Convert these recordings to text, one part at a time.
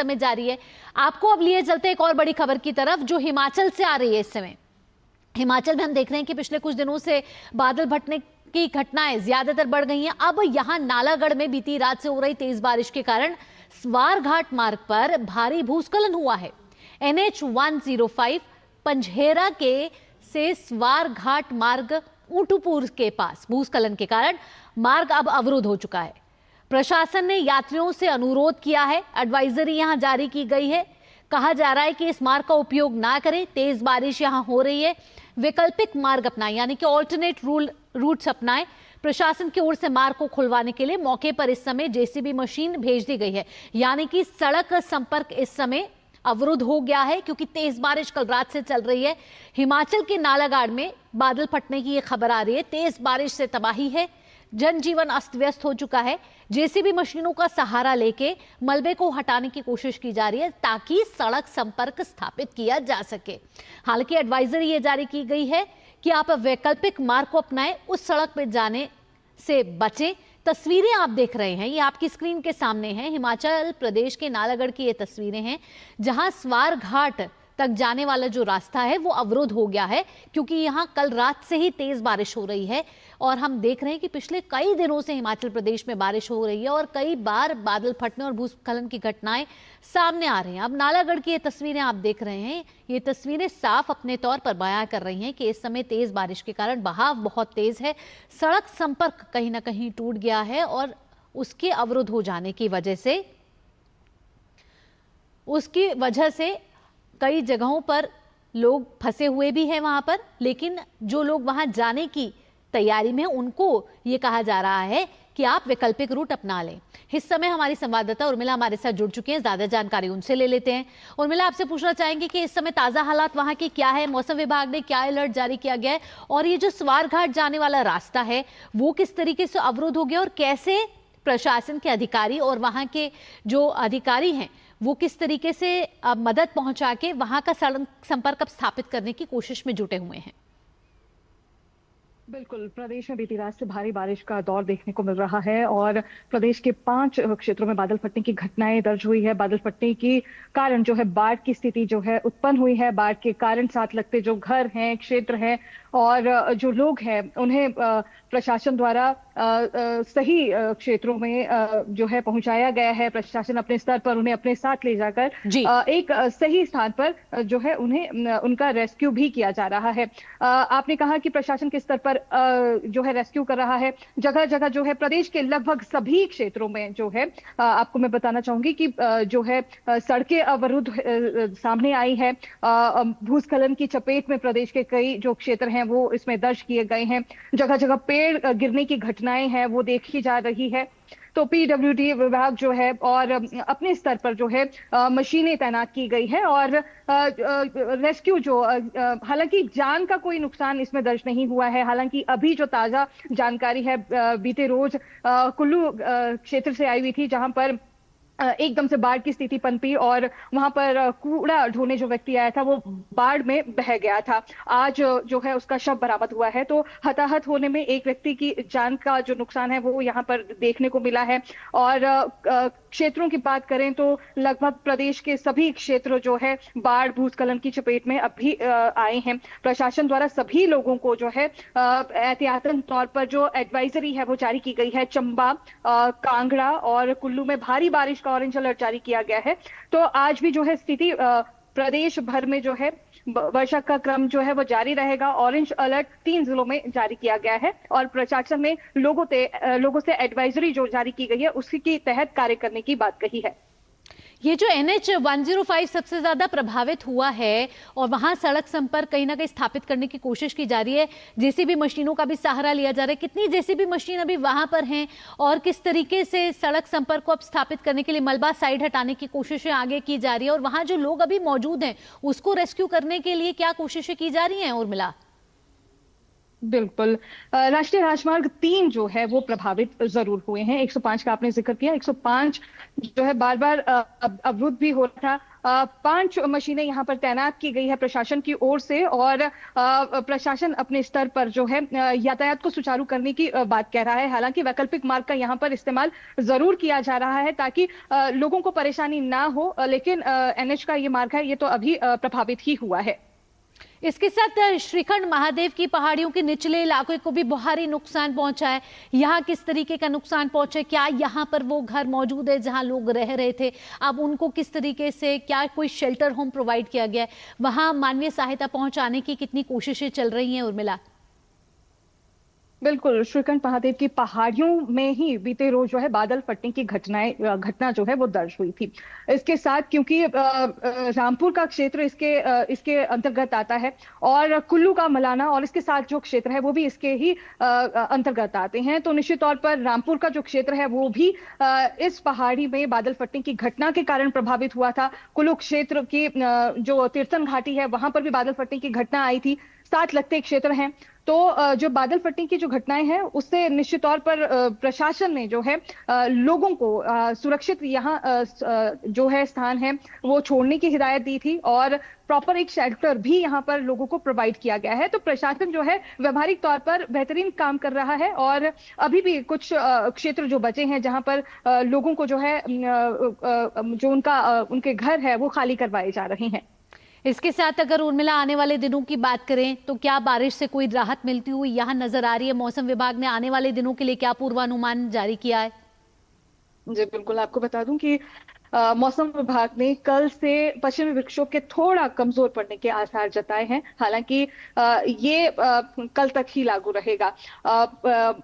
समय जारी है। आपको अब लिए चलते एक और बड़ी खबर की तरफ जो हिमाचल से आ रही है। इस समय हिमाचल में हम देख रहे हैं कि पिछले कुछ दिनों से बादल फटने की घटनाएं ज्यादातर बढ़ गई हैं। अब यहां नालागढ़ में बीती रात से हो रही तेज बारिश के कारण स्वारघाट मार्ग पर भारी भूस्खलन हुआ है। NH 105 पंझेरा के से स्वारघाट मार्ग ऊंटूपुर के पास भूस्खलन के कारण मार्ग अब अवरुद्ध हो चुका है। प्रशासन ने यात्रियों से अनुरोध किया है, एडवाइजरी यहां जारी की गई है। कहा जा रहा है कि इस मार्ग का उपयोग ना करें, तेज बारिश यहां हो रही है, वैकल्पिक मार्ग अपनाएं, यानी कि ऑल्टरनेट रूट्स अपनाएं। प्रशासन की ओर से मार्ग को खुलवाने के लिए मौके पर इस समय JCB मशीन भेज दी गई है, यानी कि सड़क संपर्क इस समय अवरुद्ध हो गया है क्योंकि तेज बारिश कल रात से चल रही है। हिमाचल के नालागढ़ में बादल फटने की ये खबर आ रही है। तेज बारिश से तबाही है, जनजीवन अस्त व्यस्त हो चुका है। JCB मशीनों का सहारा लेके मलबे को हटाने की कोशिश की जा रही है ताकि सड़क संपर्क स्थापित किया जा सके। हालांकि एडवाइजरी ये जारी की गई है कि आप वैकल्पिक मार्ग को अपनाएं, उस सड़क पर जाने से बचें। तस्वीरें आप देख रहे हैं, ये आपकी स्क्रीन के सामने हैं। हिमाचल प्रदेश के नालागढ़ की ये तस्वीरें हैं जहां स्वारघाट तक जाने वाला जो रास्ता है वो अवरुद्ध हो गया है क्योंकि यहाँ कल रात से ही तेज बारिश हो रही है। और हम देख रहे हैं कि पिछले कई दिनों से हिमाचल प्रदेश में बारिश हो रही है और कई बार बादल फटने और भूस्खलन की घटनाएं सामने आ रही हैं। अब नालागढ़ की ये तस्वीरें आप देख रहे हैं, ये तस्वीरें साफ अपने तौर पर बयां कर रही हैं कि इस समय तेज बारिश के कारण बहाव बहुत तेज है, सड़क संपर्क कहीं ना कहीं टूट गया है और उसके अवरुद्ध हो जाने की वजह से कई जगहों पर लोग फंसे हुए भी हैं वहां पर। लेकिन जो लोग वहां जाने की तैयारी में उनको ये कहा जा रहा है कि आप वैकल्पिक रूट अपना लें। इस समय हमारी संवाददाता उर्मिला हमारे साथ जुड़ चुकी हैं, ज्यादा जानकारी उनसे ले लेते हैं। उर्मिला, आपसे पूछना चाहेंगे कि इस समय ताजा हालात वहां के क्या है, मौसम विभाग ने क्या अलर्ट जारी किया गया है और ये जो स्वारघाट जाने वाला रास्ता है वो किस तरीके से अवरुद्ध हो गया और कैसे प्रशासन के अधिकारी और वहां के जो अधिकारी हैं वो किस तरीके से मदद पहुंचा के वहां का सड़क संपर्क अब स्थापित करने की कोशिश में जुटे हुए हैं? बिल्कुल, प्रदेश में बीती रात से भारी बारिश का दौर देखने को मिल रहा है और प्रदेश के 5 क्षेत्रों में बादल फटने की घटनाएं दर्ज हुई है। बादल फटने के कारण जो है बाढ़ की स्थिति जो है उत्पन्न हुई है। बाढ़ के कारण साथ लगते जो घर हैं, क्षेत्र हैं और जो लोग हैं उन्हें प्रशासन द्वारा सही क्षेत्रों में जो है पहुंचाया गया है। प्रशासन अपने स्तर पर उन्हें अपने साथ ले जाकर एक सही स्थान पर जो है उन्हें उनका रेस्क्यू भी किया जा रहा है। आपने कहा कि प्रशासन के स्तर पर जो है रेस्क्यू कर रहा है। जगह जगह जो है प्रदेश के लगभग सभी क्षेत्रों में जो है आपको मैं बताना चाहूंगी कि जो है सड़कें अवरुद्ध सामने आई है। भूस्खलन की चपेट में प्रदेश के कई जो क्षेत्र हैं वो इसमें दर्ज किए गए हैं। जगह जगह पेड़ गिरने की घटनाएं हैं वो देखी जा रही है। तो PWD विभाग जो है और अपने स्तर पर जो है मशीनें तैनात की गई है और रेस्क्यू जो हालांकि जान का कोई नुकसान इसमें दर्ज नहीं हुआ है। हालांकि अभी जो ताजा जानकारी है बीते रोज कुल्लू क्षेत्र से आई हुई थी जहां पर एकदम से बाढ़ की स्थिति पनपी और वहां पर कूड़ा ढोने जो व्यक्ति आया था वो बाढ़ में बह गया था। आज जो है उसका शव बरामद हुआ है। तो हताहत होने में एक व्यक्ति की जान का जो नुकसान है वो यहाँ पर देखने को मिला है। और क्षेत्रों की बात करें तो लगभग प्रदेश के सभी क्षेत्र जो है बाढ़ भूस्खलन की चपेट में अभी आए हैं। प्रशासन द्वारा सभी लोगों को जो है एहतियातन तौर पर जो एडवाइजरी है वो जारी की गई है। चंबा, कांगड़ा और कुल्लू में भारी बारिश ऑरेंज अलर्ट जारी किया गया है। तो आज भी जो है स्थिति प्रदेश भर में जो है वर्षा का क्रम जो है वो जारी रहेगा। ऑरेंज अलर्ट 3 जिलों में जारी किया गया है और प्रशासन ने लोगों से एडवाइजरी जो जारी की गई है उसी के तहत कार्य करने की बात कही है। ये जो NH 105 सबसे ज्यादा प्रभावित हुआ है और वहां सड़क संपर्क कहीं ना कहीं स्थापित करने की कोशिश की जा रही है, JCB मशीनों का भी सहारा लिया जा रहा है। कितनी JCB मशीन अभी वहां पर हैं और किस तरीके से सड़क संपर्क को अब स्थापित करने के लिए मलबा साइड हटाने की कोशिशें आगे की जा रही है और वहां जो लोग अभी मौजूद हैं उसको रेस्क्यू करने के लिए क्या कोशिशें की जा रही हैं? उर्मिला, बिल्कुल, राष्ट्रीय राजमार्ग 3 जो है वो प्रभावित जरूर हुए हैं। 105 का आपने जिक्र किया, 105 जो है बार बार अवरुद्ध भी हो रहा था। 5 मशीनें यहाँ पर तैनात की गई है प्रशासन की ओर से, और प्रशासन अपने स्तर पर जो है यातायात को सुचारू करने की बात कह रहा है। हालांकि वैकल्पिक मार्ग का यहाँ पर इस्तेमाल जरूर किया जा रहा है ताकि लोगों को परेशानी ना हो, लेकिन एनएच का ये मार्ग है, ये तो अभी प्रभावित ही हुआ है। इसके साथ श्रीखंड महादेव की पहाड़ियों के निचले इलाकों को भी भारी नुकसान पहुंचा है। यहाँ किस तरीके का नुकसान पहुंचा, क्या यहाँ पर वो घर मौजूद है जहां लोग रह रहे थे, अब उनको किस तरीके से, क्या कोई शेल्टर होम प्रोवाइड किया गया है, वहां मानवीय सहायता पहुंचाने की कितनी कोशिशें चल रही हैं उर्मिला? बिल्कुल, श्रीखंड महादेव की पहाड़ियों में ही बीते रोज जो है बादल फटने की घटना जो है वो दर्ज हुई थी। इसके साथ, क्योंकि रामपुर का क्षेत्र इसके अंतर्गत आता है, और कुल्लू का मलाना और इसके साथ जो क्षेत्र है वो भी इसके ही अंतर्गत आते हैं, तो निश्चित तौर पर रामपुर का जो क्षेत्र है वो भी इस पहाड़ी में बादल फटने की घटना के कारण प्रभावित हुआ था। कुल्लू क्षेत्र की जो तीर्थन घाटी है वहां पर भी बादल फटने की घटना आई थी, साथ लगते क्षेत्र हैं। तो जो बादल फटने की जो घटनाएं हैं उससे निश्चित तौर पर प्रशासन ने जो है लोगों को सुरक्षित यहाँ जो है स्थान है वो छोड़ने की हिदायत दी थी, और प्रॉपर एक शेल्टर भी यहाँ पर लोगों को प्रोवाइड किया गया है। तो प्रशासन जो है व्यवहारिक तौर पर बेहतरीन काम कर रहा है, और अभी भी कुछ क्षेत्र जो बचे हैं जहां पर लोगों को जो है जो उनके घर है वो खाली करवाए जा रहे हैं। इसके साथ अगर उर्मिला आने वाले दिनों की बात करें तो क्या बारिश से कोई राहत मिलती हुई यहाँ नजर आ रही है? मौसम विभाग ने आने वाले दिनों के लिए क्या पूर्वानुमान जारी किया है? जी बिल्कुल, आपको बता दूं कि मौसम विभाग ने कल से पश्चिमी विक्षोभ के थोड़ा कमजोर पड़ने के आसार जताए हैं। हालांकि ये कल तक ही लागू रहेगा।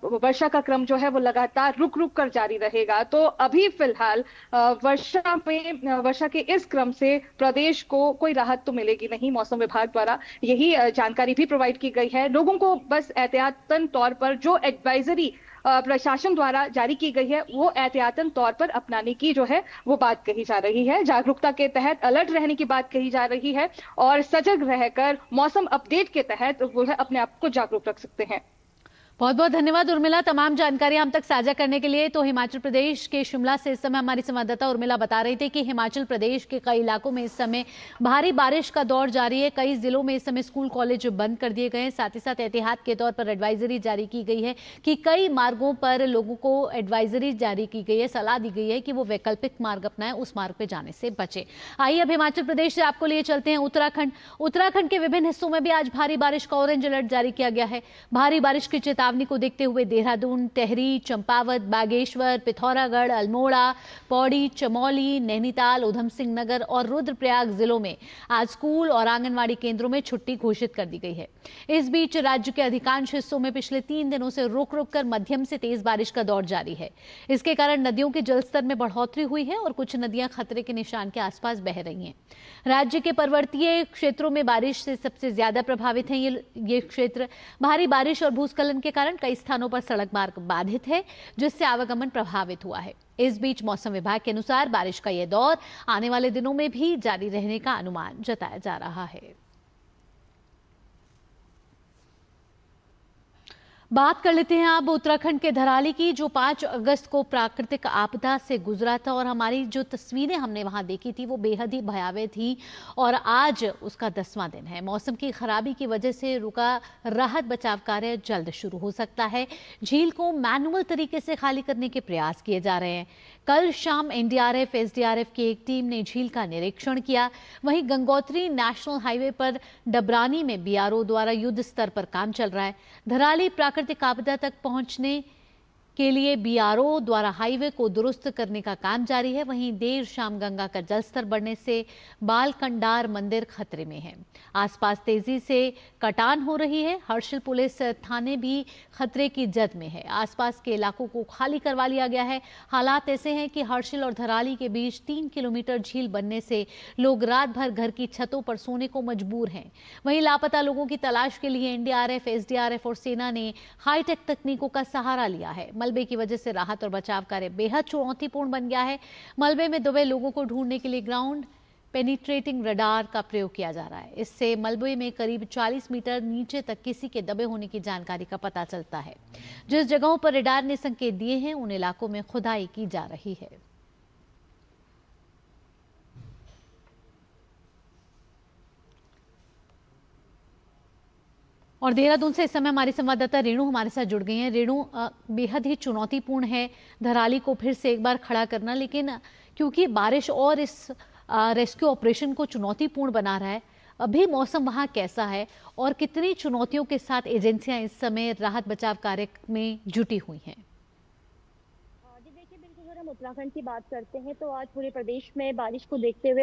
वर्षा का क्रम जो है वो लगातार रुक रुक कर जारी रहेगा। तो अभी फिलहाल वर्षा के इस क्रम से प्रदेश को कोई राहत तो मिलेगी नहीं। मौसम विभाग द्वारा यही जानकारी भी प्रोवाइड की गई है। लोगों को बस एहतियातन तौर पर जो एडवाइजरी प्रशासन द्वारा जारी की गई है वो एहतियातन तौर पर अपनाने की जो है वो बात कही जा रही है। जागरूकता के तहत अलर्ट रहने की बात कही जा रही है, और सजग रहकर मौसम अपडेट के तहत वो है अपने आप को जागरूक रख सकते हैं। बहुत बहुत धन्यवाद उर्मिला, तमाम जानकारी हम तक साझा करने के लिए। तो हिमाचल प्रदेश के शिमला से इस समय हमारी संवाददाता उर्मिला बता रही थी कि हिमाचल प्रदेश के कई इलाकों में इस समय भारी बारिश का दौर जारी है। कई जिलों में इस समय स्कूल कॉलेज बंद कर दिए गए हैं। साथ ही साथ एहतियात के तौर पर एडवाइजरी जारी की गई है कि कई मार्गों पर लोगों को एडवाइजरी जारी की गई है, सलाह दी गई है कि वो वैकल्पिक मार्ग अपनाएं, उस मार्ग पर जाने से बचे। आइए अब हिमाचल प्रदेश से आपको लिए चलते हैं उत्तराखंड के विभिन्न हिस्सों में भी आज भारी बारिश का ऑरेंज अलर्ट जारी किया गया है। भारी बारिश की चेतावनी को देखते हुए देहरादून, टेहरी, चंपावत, बागेश्वर, पिथौरागढ़, अल्मोड़ा, पौड़ी, चमोली, नैनीताल, उधम सिंह नगर और रुद्रप्रयाग जिलों में आज स्कूल और आंगनवाड़ी केंद्रों में छुट्टी घोषित कर दी गई है। इस बीच राज्य के अधिकांश हिस्सों में पिछले 3 दिनों से रुक रुक कर मध्यम से तेज बारिश का दौर जारी है। इसके कारण नदियों के जलस्तर में बढ़ोतरी हुई है और कुछ नदियां खतरे के निशान के आसपास बह रही हैं। राज्य के पर्वतीय क्षेत्रों में बारिश से सबसे ज्यादा प्रभावित हैं ये क्षेत्र। भारी बारिश और भूस्खलन के कारण कई स्थानों पर सड़क मार्ग बाधित है, जिससे आवागमन प्रभावित हुआ है। इस बीच मौसम विभाग के अनुसार बारिश का यह दौर आने वाले दिनों में भी जारी रहने का अनुमान जताया जा रहा है। बात कर लेते हैं अब उत्तराखंड के धराली की, जो 5 अगस्त को प्राकृतिक आपदा से गुजरा था और हमारी जो तस्वीरें हमने वहां देखी थी वो बेहद ही भयावह थी और आज उसका 10वां दिन है। मौसम की खराबी की वजह से रुका राहत बचाव कार्य जल्द शुरू हो सकता है। झील को मैनुअल तरीके से खाली करने के प्रयास किए जा रहे हैं। कल शाम एनडीआरएफ, एसडीआरएफ की एक टीम ने झील का निरीक्षण किया। वहीं गंगोत्री नेशनल हाईवे पर डबरानी में बीआरओ द्वारा युद्ध स्तर पर काम चल रहा है। धराली प्राकृतिक आपदा तक पहुंचने के लिए बीआरओ द्वारा हाईवे को दुरुस्त करने का काम जारी है। वहीं देर शाम गंगा का जलस्तर बढ़ने से बालकंडार मंदिर खतरे में है। आसपास तेजी से कटान हो रही है। हर्षिल पुलिस थाने भी खतरे की जद में है। आसपास के इलाकों को खाली करवा लिया गया है। हालात ऐसे हैं कि हर्षिल और धराली के बीच 3 किलोमीटर झील बनने से लोग रात भर घर की छतों पर सोने को मजबूर हैं। वहीं लापता लोगों की तलाश के लिए एनडीआरएफ, एसडीआरएफ और सेना ने हाईटेक तकनीकों का सहारा लिया है। मलबे की वजह से राहत और बचाव कार्य बेहद चुनौतीपूर्ण बन गया है। मलबे में दबे लोगों को ढूंढने के लिए ग्राउंड पेनिट्रेटिंग रडार का प्रयोग किया जा रहा है। इससे मलबे में करीब 40 मीटर नीचे तक किसी के दबे होने की जानकारी का पता चलता है। जिस जगहों पर रडार ने संकेत दिए हैं उन इलाकों में खुदाई की जा रही है। और देहरादून से इस समय हमारी संवाददाता रेणु हमारे साथ जुड़ गई हैं। रेणु, बेहद ही चुनौतीपूर्ण है धराली को फिर से एक बार खड़ा करना, लेकिन क्योंकि बारिश और इस रेस्क्यू ऑपरेशन को चुनौतीपूर्ण बना रहा है, अभी मौसम वहां कैसा है और कितनी चुनौतियों के साथ एजेंसियां इस समय राहत बचाव कार्य में जुटी हुई हैं? जी देखिए, बिल्कुल अगर हम उत्तराखंड की बात करते हैं तो आज पूरे प्रदेश में बारिश को देखते हुए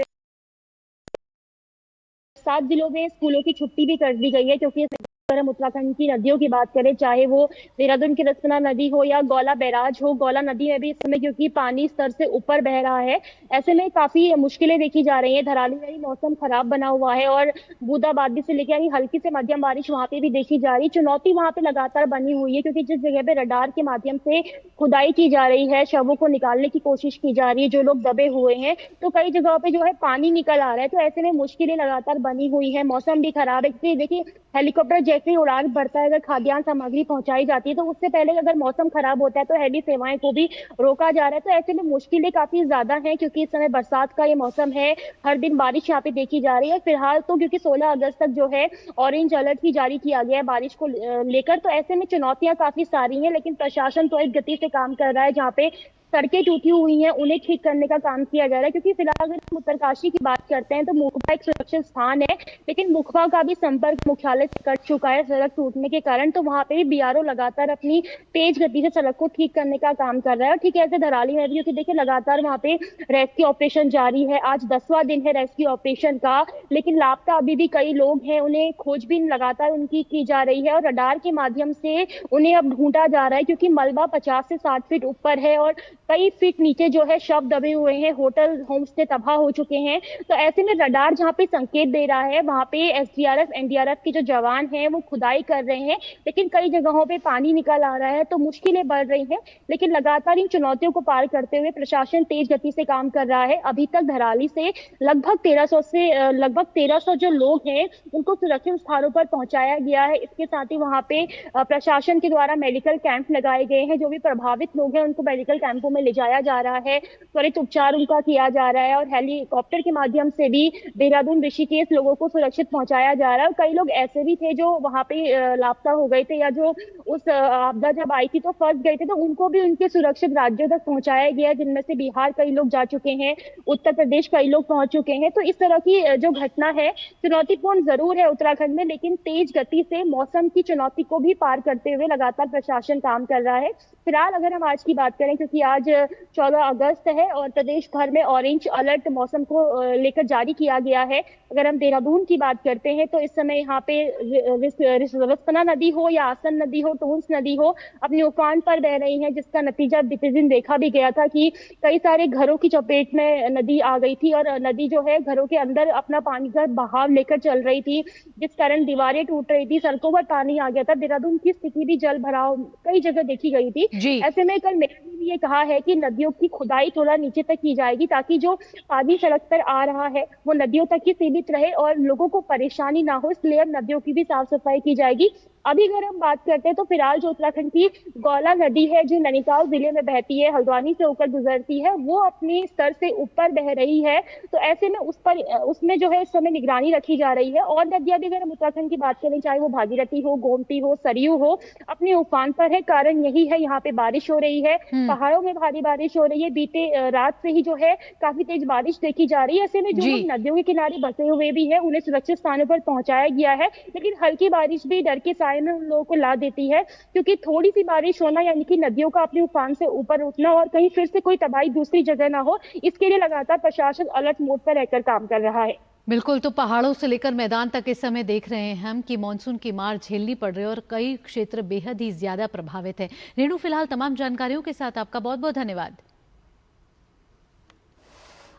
7 जिलों में स्कूलों की छुट्टी भी कर दी गई है, क्योंकि अगर हम उत्तराखंड की नदियों की बात करें, चाहे वो देहरादून की रिस्पना नदी हो या गौला बैराज हो, गौला नदी में भी इस समय क्योंकि पानी स्तर से ऊपर बह रहा है, ऐसे में काफी मुश्किलें देखी जा रही हैं। धराली में भी मौसम खराब बना हुआ है और बूंदाबांदी से लेकर यानी हल्की से मध्यम बारिश वहां पे भी देखी जा रही। चुनौती वहां पे लगातार बनी हुई है, क्योंकि जिस जगह पे रडार के माध्यम से खुदाई की जा रही है, शवों को निकालने की कोशिश की जा रही है, जो लोग दबे हुए हैं, तो कई जगहों पे जो है पानी निकल आ रहा है। तो ऐसे में मुश्किलें लगातार बनी हुई है। मौसम भी खराब है, क्योंकि देखिए हेलीकॉप्टर जैसे ही उड़ान भरता है, अगर खाद्यान्न सामग्री पहुंचाई जाती है, तो उससे पहले अगर मौसम खराब होता है तो हेली सेवाएं को भी रोका जा रहा है। तो ऐसे में मुश्किलें काफी ज्यादा हैं, क्योंकि इस समय बरसात का ये मौसम है, हर दिन बारिश यहाँ पे देखी जा रही है। फिलहाल तो क्योंकि 16 अगस्त तक जो है ऑरेंज अलर्ट ही जारी किया गया है बारिश को लेकर, तो ऐसे में चुनौतियां काफी सारी हैं, लेकिन प्रशासन तो एक गति से काम कर रहा है। जहाँ पे सड़कें टूटी हुई हैं उन्हें ठीक करने का काम किया जा रहा है, क्योंकि फिलहाल अगर हम उत्तरकाशी की बात करते हैं तो मुखबा एक सुरक्षित स्थान है, लेकिन मुखबा का भी संपर्क मुख्यालय से कट चुका है सड़क टूटने के कारण। तो वहां पे भी बीआरओ लगातार अपनी तेज गति से सड़क को ठीक करने का काम कर रहा है। और ठीक है, ऐसे धराली में भी, क्योंकि देखिए लगातार वहां पे रेस्क्यू ऑपरेशन जारी है, आज 10वां दिन है रेस्क्यू ऑपरेशन का, लेकिन लापता अभी भी कई लोग हैं, उन्हें खोजबीन लगातार उनकी की जा रही है और रडार के माध्यम से उन्हें अब ढूंढा जा रहा है, क्योंकि मलबा 50 से 60 फीट ऊपर है और कई फीट नीचे जो है शव दबे हुए हैं, होटल होम स्टे तबाह हो चुके हैं। तो ऐसे में रडार जहाँ पे संकेत दे रहा है, वहां पे एसडीआरएफ एनडीआरएफ के जो जवान हैं वो खुदाई कर रहे हैं, लेकिन कई जगहों पे पानी निकल आ रहा है, तो मुश्किलें बढ़ रही हैं। लेकिन लगातार इन चुनौतियों को पार करते हुए प्रशासन तेज गति से काम कर रहा है। अभी तक धराली से लगभग 1300 जो लोग हैं उनको सुरक्षित स्थानों पर पहुंचाया गया है। इसके साथ ही वहां पे प्रशासन के द्वारा मेडिकल कैंप लगाए गए हैं, जो भी प्रभावित लोग हैं उनको मेडिकल कैंपों में ले जाया जा रहा है, त्वरित उपचार उनका किया जा रहा है और हेलीकॉप्टर के माध्यम से भी देहरादून ऋषिकेश लोगों को सुरक्षित पहुंचाया जा रहा है। कई लोग ऐसे भी थे जो वहां पे लापता हो गए थे या जो उस आपदा जब आई थी तो फंस गए थे, तो उनको भी उनके सुरक्षित राज्यों तक पहुंचाया गया, जिनमें से बिहार कई लोग जा चुके हैं, उत्तर प्रदेश कई लोग पहुंच चुके हैं। तो इस तरह की जो घटना है चुनौतीपूर्ण जरूर है उत्तराखंड में, लेकिन तेज गति से मौसम की चुनौती को भी पार करते हुए लगातार प्रशासन काम कर रहा है। फिलहाल अगर हम आज की बात करें, क्योंकि आज 14 अगस्त है और प्रदेश भर में ऑरेंज अलर्ट मौसम को लेकर जारी किया गया है। अगर हम देहरादून की बात करते हैं तो इस समय यहाँ पे रिस्पना नदी हो या आसन नदी हो, टोंस नदी हो, अपने उफान पर बह रही है, जिसका नतीजा बीते दिन देखा भी गया था कि कई सारे घरों की चपेट में नदी आ गई थी और नदी जो है घरों के अंदर अपना पानी का बहाव लेकर चल रही थी, जिस कारण दीवारें टूट रही थी, सड़कों पर पानी आ गया था। देहरादून की स्थिति भी जल भराव कई जगह देखी गई थी। ऐसे में कल मेयर ने भी ये कहा है कि नदियों की खुदाई थोड़ा नीचे तक की जाएगी, ताकि जो पानी सड़क पर आ रहा है वो नदियों तक ही सीमित रहे और लोगों को परेशानी ना हो, इसलिए अब नदियों की भी साफ सफाई की जाएगी। अभी अगर हम बात करते हैं तो फिलहाल जो उत्तराखंड की गौला नदी है, जो नैनीताल जिले में बहती है, हल्द्वानी से होकर गुजरती है, वो अपने स्तर से ऊपर बह रही है। तो ऐसे में उसमें जो है इस समय निगरानी रखी जा रही है। और नदियां भी अगर हम उत्तराखंड की बात करें, चाहे वो भागीरथी हो, गोमती हो, सरयू हो, अपने उफान पर है। कारण यही है, यहाँ पे बारिश हो रही है, पहाड़ों में भारी बारिश हो रही है, बीते रात से ही जो है काफी तेज बारिश देखी जा रही है। ऐसे में जो लोग नदियों के किनारे बसे हुए भी है उन्हें सुरक्षित स्थानों पर पहुंचाया गया है, लेकिन हल्की बारिश भी डर के में उन लोगों को ला देती है, क्योंकि थोड़ी सी बारिश होना यानी कि नदियों का अपने उफान से ऊपर उठना और कहीं फिर से कोई तबाही दूसरी जगह ना हो, इसके लिए लगातार प्रशासन अलर्ट मोड पर रहकर काम कर रहा है। बिल्कुल, तो पहाड़ों से लेकर मैदान तक इस समय देख रहे हैं हम कि मानसून की मार झेलनी पड़ रही है और कई क्षेत्र बेहद ही ज्यादा प्रभावित है। रेणु, फिलहाल तमाम जानकारियों के साथ आपका बहुत बहुत धन्यवाद।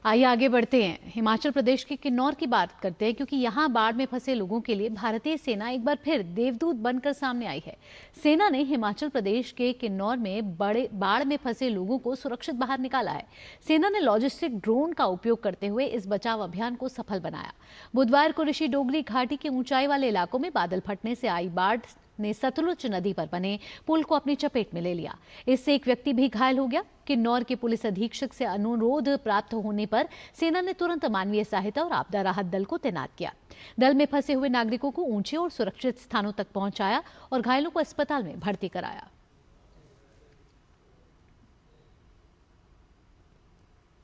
आइए आगे बढ़ते हैं, हिमाचल प्रदेश के किन्नौर की बात करते हैं, क्योंकि यहाँ बाढ़ में फंसे लोगों के लिए भारतीय सेना एक बार फिर देवदूत बनकर सामने आई है। सेना ने हिमाचल प्रदेश के किन्नौर में बाढ़ में फंसे लोगों को सुरक्षित बाहर निकाला है। सेना ने लॉजिस्टिक ड्रोन का उपयोग करते हुए इस बचाव अभियान को सफल बनाया। बुधवार को ऋषि डोगरी घाटी के ऊंचाई वाले इलाकों में बादल फटने से आई बाढ़ ने सतलुज नदी पर बने पुल को अपनी चपेट में ले लिया। इससे एक व्यक्ति भी घायल हो गया। किन्नौर के पुलिस अधीक्षक से अनुरोध प्राप्त होने पर सेना ने तुरंत मानवीय सहायता और आपदा राहत दल को तैनात किया। दल में फंसे हुए नागरिकों को ऊंचे और सुरक्षित स्थानों तक पहुंचाया और घायलों को अस्पताल में भर्ती कराया।